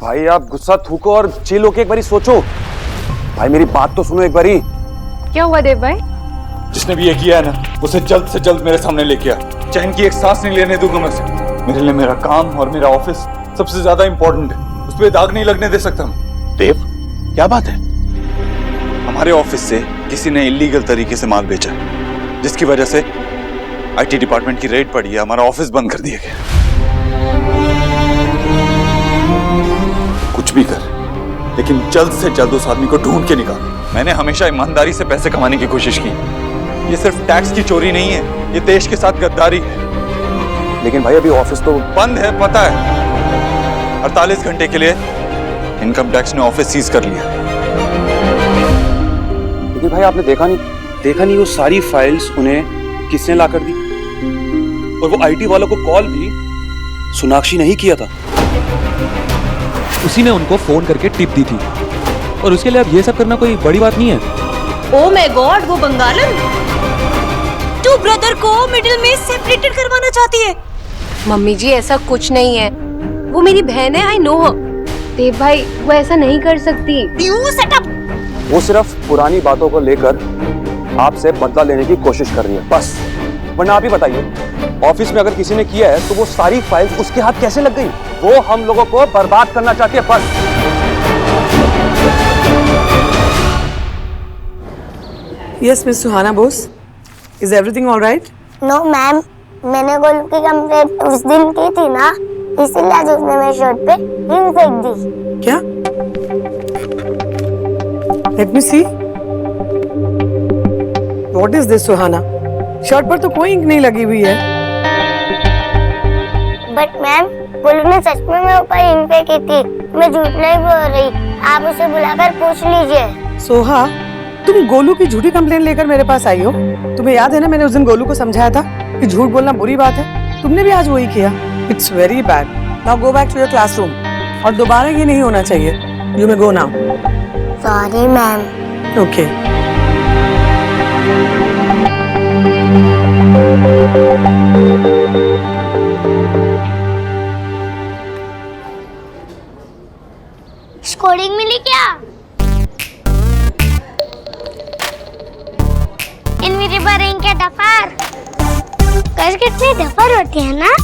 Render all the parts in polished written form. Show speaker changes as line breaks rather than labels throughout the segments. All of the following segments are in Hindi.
भाई आप गुस्सा थूको और चिल होके एक बारी सोचो। भाई मेरी बात तो सुनो एक बारी।
क्या हुआ देव भाई?
जिसने भी ये किया है ना, उसे जल्द से जल्द मेरे सामने लेके आ। चैन की एक सांस नहीं लेने दूंगा मैं उसे। मेरे लिए मेरा काम और मेरा ऑफिस सबसे ज्यादा इंपॉर्टेंट है। उस पर दाग नहीं लगने दे सकता मैं।
देव, क्या बात है?
हमारे ऑफिस से किसी ने इलीगल तरीके से माल बेचा, जिसकी वजह से आईटी डिपार्टमेंट की रेड पड़ी है। हमारा ऑफिस बंद कर दिया गया। कुछ भी कर, लेकिन जल्द से जल्द उस आदमी को ढूंढ के निकाल। मैंने हमेशा ईमानदारी से पैसे कमाने की कोशिश की। ये सिर्फ टैक्स की चोरी नहीं है, ये देश के साथ गद्दारी है।
लेकिन भाई अभी ऑफिस तो
बंद है, पता है। 48 घंटे के लिए इनकम टैक्स ने ऑफिस सीज कर लिया।
लेकिन भाई आपने देखा नहीं वो सारी फाइल्स उन्हें किसने ला कर दी? और वो आईटी वालों को कॉल भी सोनाक्षी ने ही किया था।
उसी ने उनको फोन करके टिप दी थी और उसके लिए अब ये सब करना कोई बड़ी बात नहीं है।
ओ माय गॉड, वो बंगालन टू ब्रदर को मिडिल में सेपरेटेड करवाना चाहती है।
मम्मी जी ऐसा कुछ नहीं है, वो मेरी बहन है, आई नो हर। देव भाई वो ऐसा नहीं कर सकती।
You setup.
वो सिर्फ पुरानी बातों को लेकर आपसे बदला लेने की कोशिश कर रही है बस। वरना आप ही बताइए, ऑफिस में अगर किसी ने किया है तो वो सारी फाइल्स उसके हाथ कैसे लग गई? वो हम लोगों को बर्बाद करना चाहती है बस।
Yes, Miss Suhana Bose. Is everything all right?
No ma'am, मैंने गोलू की कंप्लेंट उस दिन की थी ना, इसीलिए आज उसने मेरे शर्ट पे इंक फेंक दी।
क्या? Let me see. What is this, Suhana? Shirt पर तो कोई इंक नहीं लगी हुई है।
बट मैम, गोलू ने सच में मेरे ऊपर इंक फेंकी थी, मैं झूठ नहीं बोल रही। आप उसे बुलाकर पूछ लीजिए।
सोहा, तुम गोलू की झूठी कंप्लेंट लेकर मेरे पास आई हो। तुम्हें याद है ना, मैंने उस दिन गोलू को समझाया था कि झूठ बोलना बुरी बात है। तुमने भी आज वही किया। It's very bad. Now go back to your classroom. और दोबारा ये नहीं होना चाहिए। You may go now.
Sorry ma'am.
Okay.
Scoring मिली क्या? इनविजिबल रिंग के डफर। कल कितने डफर होते हैं ना?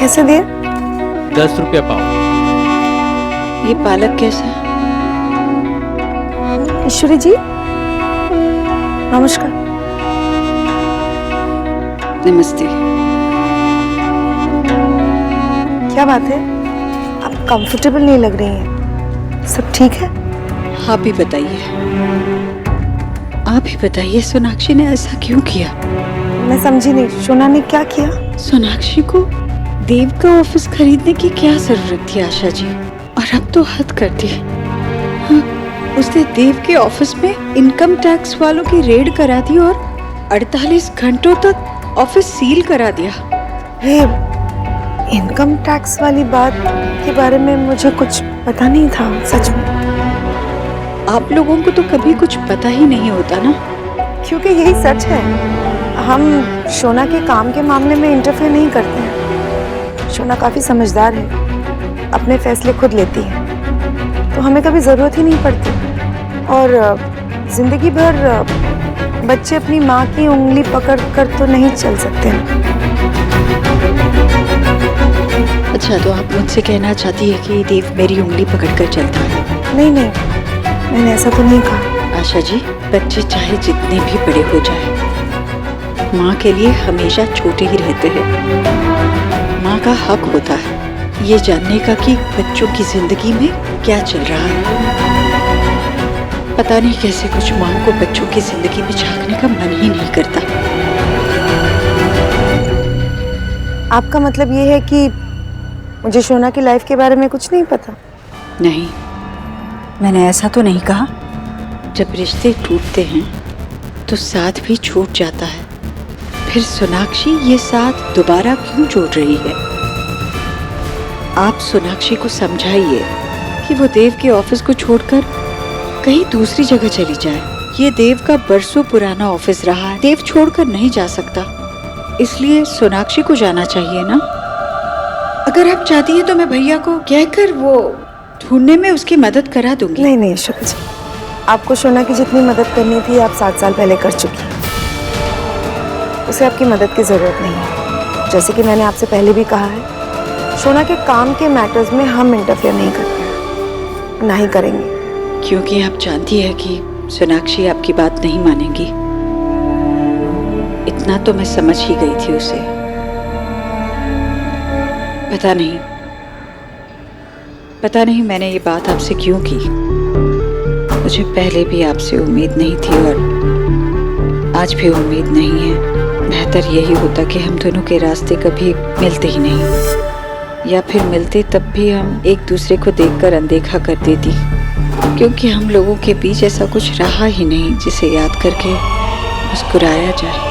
कैसे दिए?
10 रुपया पाव।
ये पालक कैसे?
ईश्वरी जी, नमस्कार।
नमस्ते।
क्या बात है, आप कंफर्टेबल नहीं लग रही हैं। सब ठीक है?
आप ही बताइए, आप ही बताइए, सोनाक्षी ने ऐसा क्यों किया?
मैं समझी नहीं, शोना ने क्या किया?
सोनाक्षी को देव का ऑफिस खरीदने की क्या जरूरत थी आशा जी? और अब तो हद कर दी। हाँ, उसने देव के ऑफिस में इनकम टैक्स वालों की रेड करा दी और 48 घंटों तक ऑफिस सील करा दिया।
हे, इनकम टैक्स वाली बात के बारे में मुझे कुछ पता नहीं था सच में।
आप लोगों को तो कभी कुछ पता ही नहीं होता ना।
क्योंकि यही सच है, हम शोना के काम के मामले में इंटरफेयर नहीं करते हैं। शोना काफी समझदार है, अपने फैसले खुद लेती है, तो हमें कभी जरूरत ही नहीं पड़ती। और जिंदगी भर बच्चे अपनी माँ की उंगली पकड़ कर तो नहीं चल सकते।
अच्छा, तो आप मुझसे कहना चाहती है कि देव मेरी उंगली पकड़कर चलता है?
नहीं नहीं, मैंने ऐसा तो नहीं कहा।
आशा जी, बच्चे चाहे जितने भी बड़े हो जाए, माँ के लिए हमेशा छोटे ही रहते हैं। माँ का हक होता है ये जानने का कि बच्चों की जिंदगी में क्या चल रहा है। पता नहीं कैसे कुछ माँ को बच्चों की जिंदगी में झांकने का मन ही नहीं करता।
आपका मतलब ये है कि मुझे शोना की लाइफ के बारे में कुछ नहीं पता?
नहीं, मैंने ऐसा तो नहीं कहा। जब रिश्ते टूटते हैं तो साथ भी छूट जाता है। फिर सोनाक्षी ये साथ दोबारा क्यों जोड़ रही है? आप सोनाक्षी को समझाइए कि वो देव के ऑफिस को छोड़कर कहीं दूसरी जगह चली जाए। ये देव का बरसों पुराना ऑफिस रहा है, देव छोड़कर नहीं जा सकता, इसलिए सोनाक्षी को जाना चाहिए ना। अगर आप चाहती हैं तो मैं भैया को कहकर वो ढूंढने में उसकी मदद करा दूंगी।
नहीं नहीं अशोका जी, आपको शोना की जितनी मदद करनी थी आप 7 साल पहले कर चुकी हैं। उसे आपकी मदद की जरूरत नहीं है। जैसे कि मैंने आपसे पहले भी कहा है, शोना के काम के मैटर्स में हम इंटरफेयर नहीं करते हैं, ना ही करेंगे।
क्योंकि आप जानती है कि सोनाक्षी आपकी बात नहीं मानेगी। इतना तो मैं समझ ही गई थी उसे। पता नहीं मैंने ये बात आपसे क्यों की। मुझे पहले भी आपसे उम्मीद नहीं थी और आज भी उम्मीद नहीं है। बेहतर यही होता कि हम दोनों के रास्ते कभी मिलते ही नहीं, या फिर मिलते तब भी हम एक दूसरे को देखकर अनदेखा कर देती, क्योंकि हम लोगों के बीच ऐसा कुछ रहा ही नहीं जिसे याद करके मुस्कुराया जाए।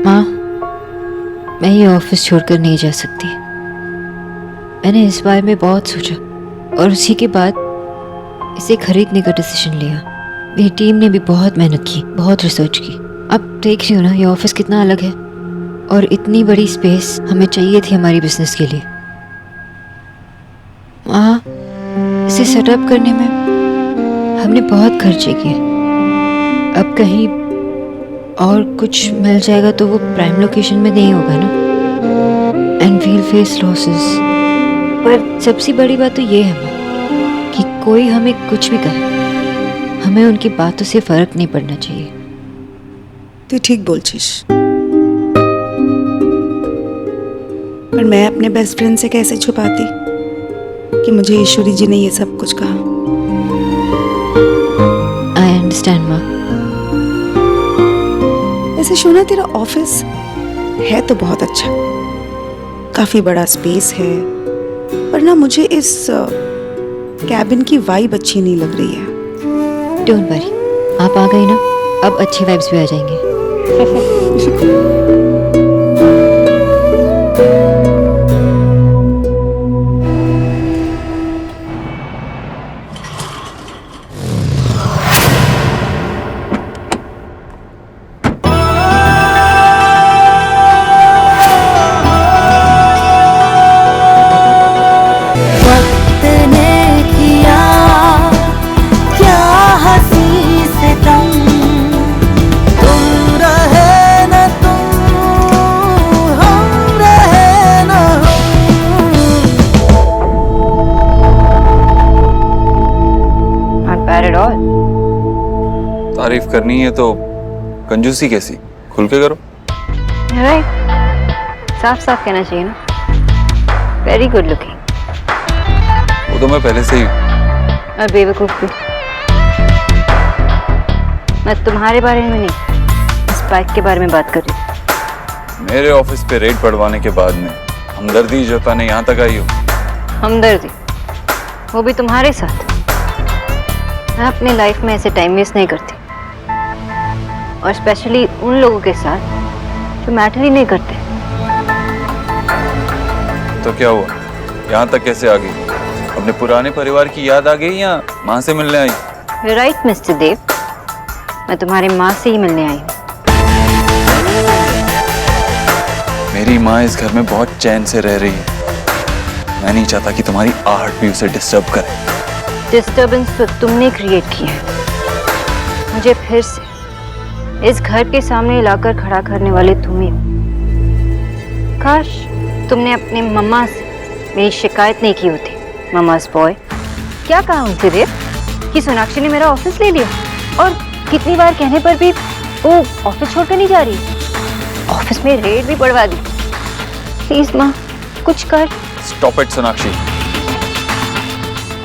माँ, मैं ये ऑफिस छोड़कर नहीं जा सकती। मैंने इस बारे में बहुत सोचा और उसी के बाद इसे खरीदने का डिसीजन लिया। मेरी टीम ने भी बहुत मेहनत की, बहुत रिसर्च की। अब देख रही हो ना ये ऑफिस कितना अलग है, और इतनी बड़ी स्पेस हमें चाहिए थी हमारी बिजनेस के लिए। माँ, इसे सेटअप करने में हमने बहुत खर्चे किए। अब कहीं और कुछ मिल जाएगा तो वो प्राइम लोकेशन में नहीं होगा ना, एंड वील फेस लॉसेस। पर सबसे बड़ी बात तो ये है माँ कि कोई हमें कुछ भी कहे, हमें उनकी बातों से फर्क नहीं पड़ना चाहिए।
तू ठीक बोलছিস, पर मैं अपने बेस्ट फ्रेंड से कैसे छुपाती कि मुझे ईश्वरी जी ने ये सब कुछ कहा।
आई अंडरस्टैंड माँ।
वैसे शोना, तेरा ऑफिस है तो बहुत अच्छा, काफी बड़ा स्पेस है, पर ना मुझे इस कैबिन की वाइब अच्छी नहीं लग रही है।
डोंट वरी, आप आ गई ना, अब अच्छे वाइब्स भी आ जाएंगे।
तारीफ करनी है तो कंजूसी कैसी, खुल के करो।
राइट, साफ साफ कहना चाहिए ना। Very good looking.
वो तो मैं पहले से ही।
और बेवकूफ भी। मैं तुम्हारे बारे में नहीं, इस बाइक के बारे में बात कर रही हूँ।
मेरे ऑफिस पे रेड पड़वाने के बाद में हमदर्दी जताने यहाँ तक आई हो।
हमदर्दी? वो भी तुम्हारे साथ? मैं अपनी लाइफ में ऐसे टाइम वेस्ट नहीं करती, और स्पेशली उन लोगों के साथ जो मैटर ही नहीं करते।
तो क्या हुआ, यहाँ तक कैसे आ गई? अपने पुराने परिवार की याद आ गई या माँ से मिलने आई?
राइट मिस्टर देव, मैं तुम्हारी माँ से ही मिलने आई हूँ।
मेरी माँ इस घर में बहुत चैन से रह रही है। मैं नहीं चाहता कि तुम्हारी आहट भी उसे डिस्टर्ब करे।
डिस्टर्बेंस तो तुमने क्रिएट की है। मुझे फिर से इस घर के सामने लाकर खड़ा करने वाले तुम ही हो। काश तुमने अपने मम्मा से मेरी शिकायत नहीं की होती। मम्मास बॉय, क्या कहा उनसे देव कि सोनाक्षी ने मेरा ऑफिस ले लिया, और कितनी बार कहने पर भी वो ऑफिस छोड़कर नहीं जा रही, ऑफिस में रेड भी पड़वा दी। प्लीज माँ, कुछ कर।
स्टॉप इट सोनाक्षी,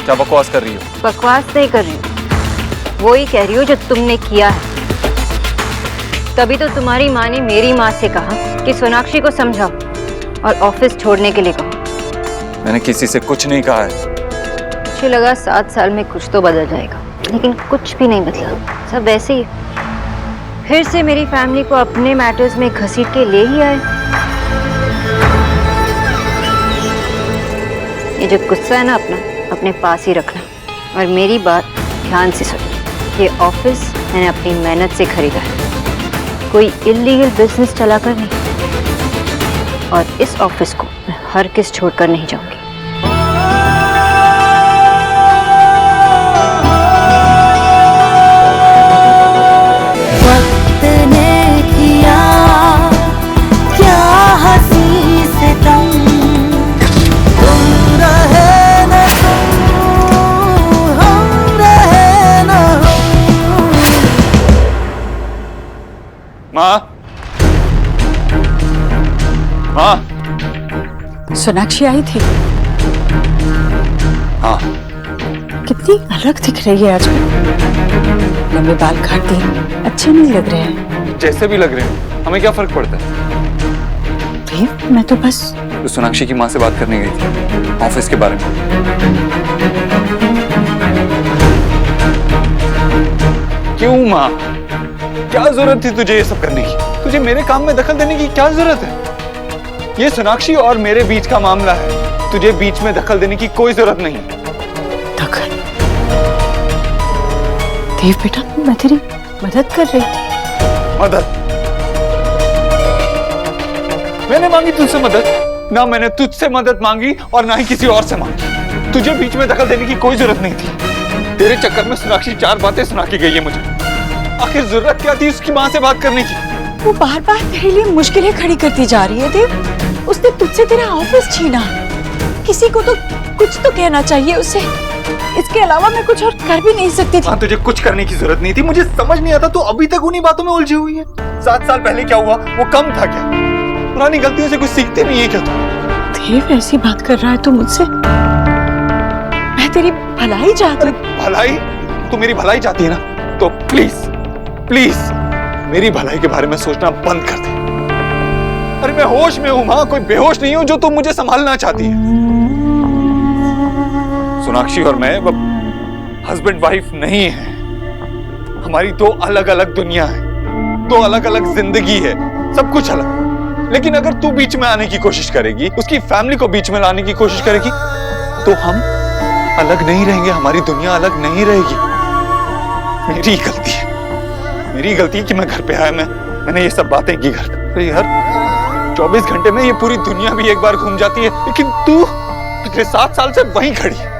क्या बकवास कर रही हो?
बकवास नहीं कर रही हूँ, वो ही कह रही हूँ जो तुमने किया है। तभी तो तुम्हारी माँ ने मेरी माँ से कहा कि सोनाक्षी को समझाओ और ऑफिस छोड़ने के लिए कहो।
मैंने किसी से कुछ नहीं कहा है।
मुझे लगा 7 साल में कुछ तो बदल जाएगा, लेकिन कुछ भी नहीं बदला, सब वैसे ही। फिर से मेरी फैमिली को अपने मैटर्स में घसीट के ले ही आए। ये जो गुस्सा है ना अपना, अपने पास ही रखना और मेरी बात ध्यान से सुनो। ये ऑफिस मैंने अपनी मेहनत से खरीदा है, कोई इलीगल बिजनेस चलाकर नहीं। और इस ऑफिस को मैं हर किस छोड़कर नहीं जाऊंगी।
माँ, माँ।
सोनाक्षी आई थी?
हाँ।
कितनी अलग दिख रही है आजकल, लंबे बाल काट दिए, अच्छे नहीं लग रहे हैं।
जैसे भी लग रहे हैं, हमें क्या फर्क पड़ता है?
देव, मैं तो बस
तो सोनाक्षी की माँ से बात करने गई थी ऑफिस के बारे में। क्यों माँ, क्या जरूरत थी तुझे ये सब करने की? तुझे मेरे काम में दखल देने की क्या जरूरत है? ये सोनाक्षी और मेरे बीच का मामला है, तुझे बीच में दखल देने की कोई जरूरत नहीं।
दखल? देव बेटा, मैं तेरी मदद कर रही थी।
मदद? मैंने मांगी तुझसे मदद? ना मैंने तुझसे मदद मांगी और ना ही किसी और से मांगी। तुझे बीच में दखल देने की कोई जरूरत नहीं थी। तेरे चक्कर में सोनाक्षी 4 बातें सुना के गई है मुझे। आखिर जरूरत क्या थी उसकी माँ से बात करने की?
वो बार बार तेरे लिए मुश्किलें खड़ी करती जा रही है देव। उसने तुझसे तेरा ऑफिस छीना, किसी को तो कुछ तो कहना चाहिए उसे। इसके अलावा मैं कुछ और कर भी नहीं सकती थी।
हाँ, तुझे कुछ करने की जरूरत नहीं थी। मुझे समझ नहीं आता, तू अभी तक उन्हीं बातों में उलझी हुई है। 7 साल पहले क्या हुआ वो कम था क्या? पुरानी गलतियों से कुछ सीखते नहीं है क्या तू?
देव, ऐसी बात कर रहा है तू मुझसे? मैं तेरी भलाई चाहती हूँ।
भलाई? तू मेरी भलाई चाहती है ना, तो प्लीज प्लीज मेरी भलाई के बारे में सोचना बंद कर दे। अरे मैं होश में हूं मां, कोई बेहोश नहीं हूं जो तुम मुझे संभालना चाहती है। सोनाक्षी और मैं हस्बैंड वाइफ नहीं है, हमारी 2 अलग अलग दुनिया है, 2 अलग अलग जिंदगी है, सब कुछ अलग। लेकिन अगर तू बीच में आने की कोशिश करेगी, उसकी फैमिली को बीच में लाने की कोशिश करेगी, तो हम अलग नहीं रहेंगे, हमारी दुनिया अलग नहीं रहेगी। मेरी गलती है, मेरी गलती है कि मैं घर पे आया, मैंने ये सब बातें की घर पे। यार 24 घंटे में ये पूरी दुनिया भी एक बार घूम जाती है, लेकिन तू पिछले 7 साल से वहीं खड़ी है।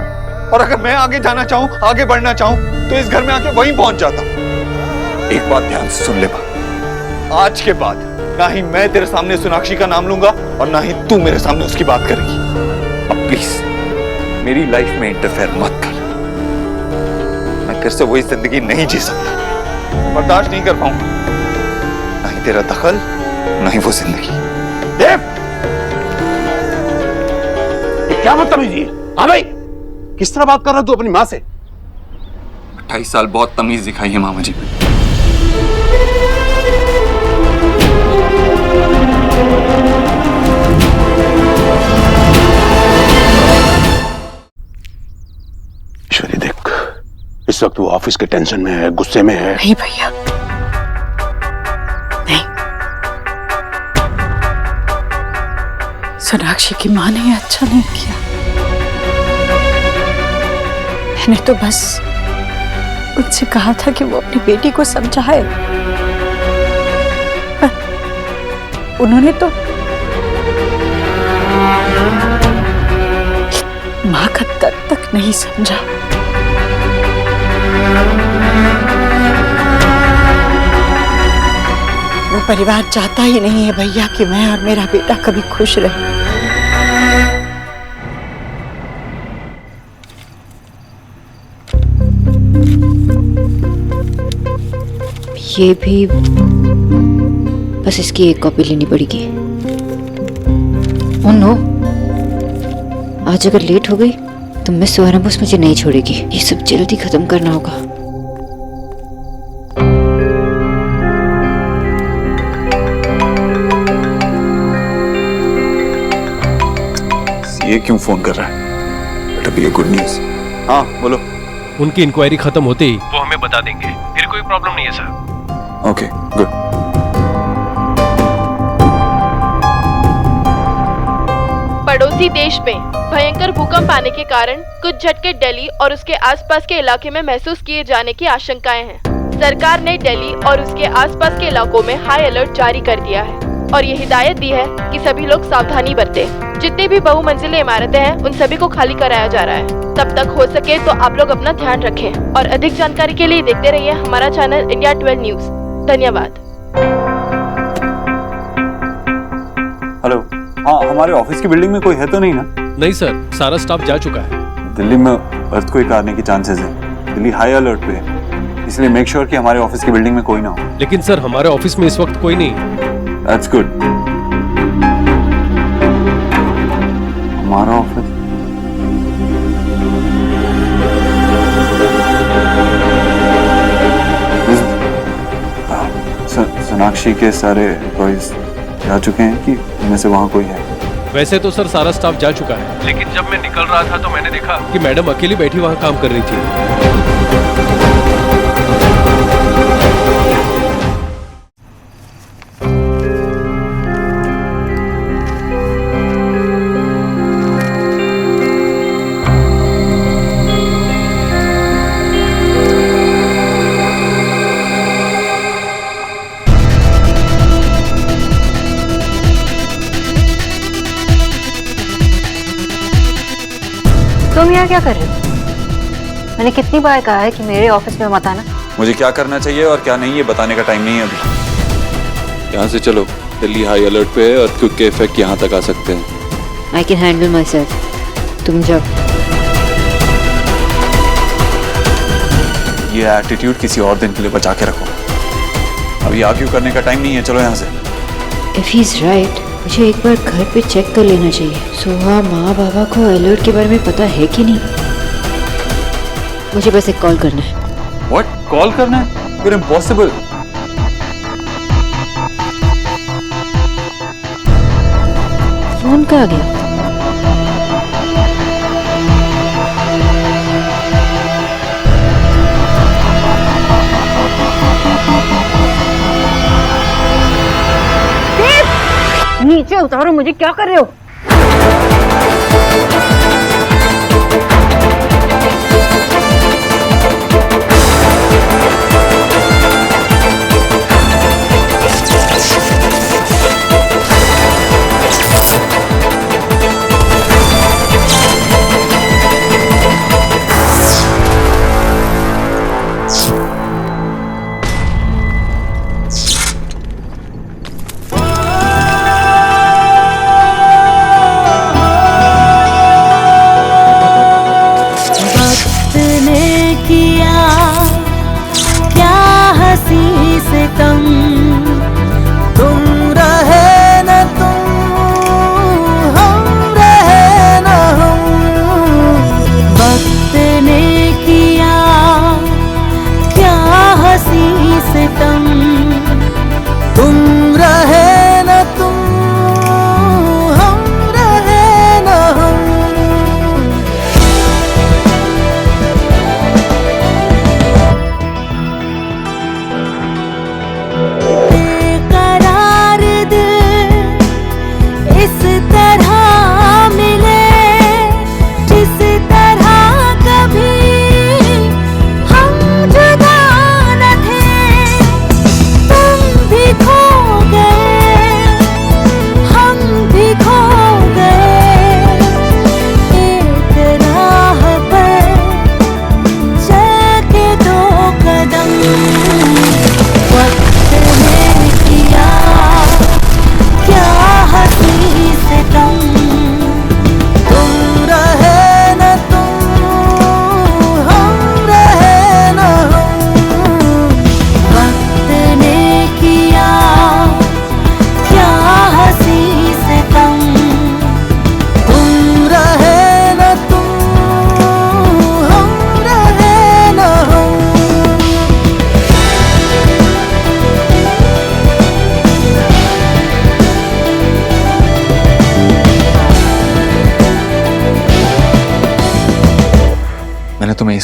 और अगर मैं आगे जाना चाहूं, आगे बढ़ना चाहूं, तो इस घर में आके वहीं पहुंच जाता हूं। एक बात ध्यान से सुन ले बा, आज के बाद ना ही मैं तेरे सामने सोनाक्षी का नाम लूंगा और ना ही तू मेरे सामने उसकी बात करेगी। अब प्लीज मेरी लाइफ में इंटरफेयर मत कर। मैं फिर से वही जिंदगी नहीं जी सकता, बर्दाश्त नहीं कर पाऊंगा, ना ही तेरा दखल, ना ही वो जिंदगी।
देव, ये क्या बदतमीजी है? हाँ भाई, किस तरह बात कर रहा तू अपनी माँ से?
28 साल बहुत तमीज दिखाई है मामा जी।
ईश्वरी देख, इस वक्त वो ऑफिस के टेंशन में है, गुस्से में है।
नहीं भैया, नहीं। सोनाक्षी की माँ ने अच्छा नहीं किया। मैंने तो बस उनसे कहा था कि वो अपनी बेटी को समझाए, पर उन्होंने तो माँ का दर्द तक नहीं समझा। वो परिवार चाहता ही नहीं है भैया कि मैं और मेरा बेटा कभी खुश रहे।
ये भी, बस इसकी एक कॉपी लेनी पड़ेगी। ओह नो, आज अगर लेट हो गई तो मिस सोहराबुस मुझे नहीं छोड़ेगी। ये सब जल्दी खत्म करना होगा।
ये क्यों फोन कर रहा है? बट अभी ये गुड न्यूज। हाँ बोलो।
उनकी इंक्वायरी खत्म होते ही वो हमें बता देंगे, फिर कोई प्रॉब्लम नहीं है सर।
Okay good.
पड़ोसी देश में भयंकर भूकंप आने के कारण कुछ झटके दिल्ली और उसके आसपास के इलाके में महसूस किए जाने की आशंकाएं हैं। सरकार ने दिल्ली और उसके आसपास के इलाकों में हाई अलर्ट जारी कर दिया है और ये हिदायत दी है कि सभी लोग सावधानी बरतें। जितनी भी बहुमंजिले इमारतें हैं उन सभी को खाली कराया जा रहा है। तब तक हो सके तो आप लोग अपना ध्यान रखें और अधिक जानकारी के लिए देखते रहिए हमारा चैनल इंडिया 12 न्यूज। धन्यवाद।
हेलो, हाँ हमारे ऑफिस की बिल्डिंग में कोई है तो नहीं ना?
नहीं सर, सारा स्टाफ जा चुका है।
दिल्ली में अर्थक्वेक आने की चांसेस है। दिल्ली हाई अलर्ट पे है, इसलिए मेक श्योर कि हमारे ऑफिस की बिल्डिंग में कोई ना हो।
लेकिन सर हमारे ऑफिस में इस वक्त कोई नहीं।
That's good. हमारा ऑफिस सोनाक्षी के सारे एम्प्लॉइज जा चुके हैं कि उनमें से वहाँ कोई है?
वैसे तो सर सारा स्टाफ जा चुका है, लेकिन जब मैं निकल रहा था तो मैंने देखा कि मैडम अकेली बैठी वहाँ काम कर रही थी।
तुम यहाँ क्या कर रहे हो? मैंने कितनी बार कहा है कि मेरे ऑफिस में मत आना।
मुझे क्या करना चाहिए और क्या नहीं ये बताने का टाइम नहीं है अभी।
यहाँ से चलो, दिल्ली हाई अलर्ट पे है, अर्थक्वेक के इफेक्ट यहाँ तक आ सकते हैं।
I can handle my self. तुम जाओ।
ये एटीट्यूड किसी और दिन के लिए बचा के रखो, अभी आर्ग्यू करने का टाइम नहीं है। चलो यहाँ से।
इफ ही इज राइट, मुझे एक बार घर पे चेक कर लेना चाहिए। सोहा माँ बाबा को अलर्ट के बारे में पता है कि नहीं। मुझे बस एक कॉल करना है।
व्हाट? कॉल करना है? फिर इम्पॉसिबल।
फोन कहाँ गया? नीचे उतारो, मुझे क्या कर रहे हो?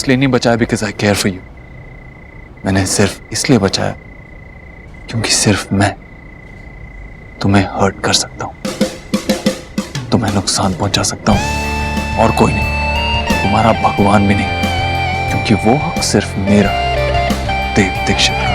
इसलिए नहीं बचाया because I care for you. मैंने सिर्फ इसलिए बचाया क्योंकि सिर्फ मैं तुम्हें हर्ट कर सकता हूं, तुम्हें नुकसान पहुंचा सकता हूं, और कोई नहीं, तुम्हारा भगवान भी नहीं, क्योंकि वो हक सिर्फ मेरा, देव दीक्षित का।